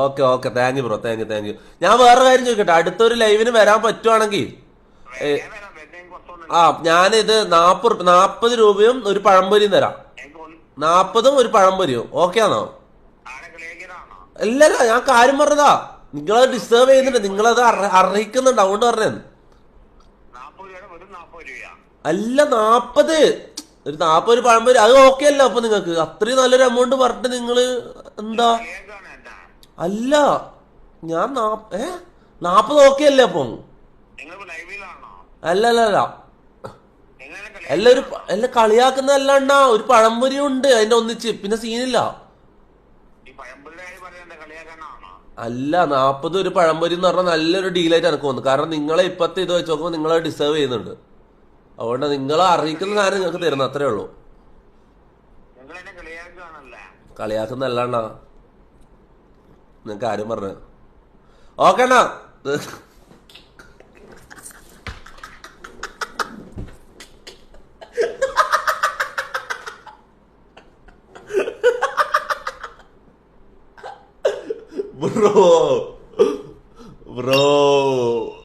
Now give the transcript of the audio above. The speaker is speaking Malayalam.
Okay okay, thank you bro, thank you. ഞാൻ വേറെ കാര്യം ചോദിക്കട്ടെ, അടുത്തൊരു ലൈവിന് വരാൻ പറ്റുവാണെങ്കിൽ ഞാനിത് 40 രൂപയും ഒരു പഴംപൊരിയും തരാം. 40 ഒരു പഴംപൊരിയും ഓക്കെ ആണോ? ഇല്ലല്ല, ഞാൻ കാര്യം പറഞ്ഞതാ. നിങ്ങളത് ഡിസ്റ്റർബ് ചെയ്യുന്നുണ്ട്, നിങ്ങളത് അർഹിക്കുന്നുണ്ട്, അതുകൊണ്ട് പറഞ്ഞത്. അല്ല 40, ഒരു 40 പഴംപൊരി അത് ഓക്കെ അല്ല? അപ്പൊ നിങ്ങക്ക് അത്രയും നല്ലൊരു എമൗണ്ട് പറഞ്ഞിട്ട് നിങ്ങള് എന്താ? അല്ല ഞാൻ 40 ഓക്കെ അല്ലേ അപ്പം? അല്ല അല്ല അല്ല, എല്ലാം കളിയാക്കുന്നതല്ലാണ്ടാ. ഒരു പഴംപൊരിയും ഉണ്ട് അതിന്റെ ഒന്നിച്ച്, പിന്നെ സീനില്ല. അല്ല 40 ഒരു പഴംപൊരി എന്ന് പറഞ്ഞാൽ നല്ലൊരു ഡീലായിട്ട് എനിക്ക് തോന്നുന്നു. കാരണം നിങ്ങളെ ഇപ്പത്തെ ഇത് വെച്ച് നോക്കുമ്പോൾ നിങ്ങളെ ഡിസേർവ് ചെയ്യുന്നുണ്ട്. അതുകൊണ്ട് നിങ്ങളെ അറിയിക്കുന്ന സാധനം നിങ്ങൾക്ക് തരുന്നു, അത്രേ ഉള്ളൂ. കളിയാക്കുന്നല്ലാണ്ടാ നിങ്ങക്ക് ആരും പറഞ്ഞു. ഓക്കെ അണ്ണാ. Bro bro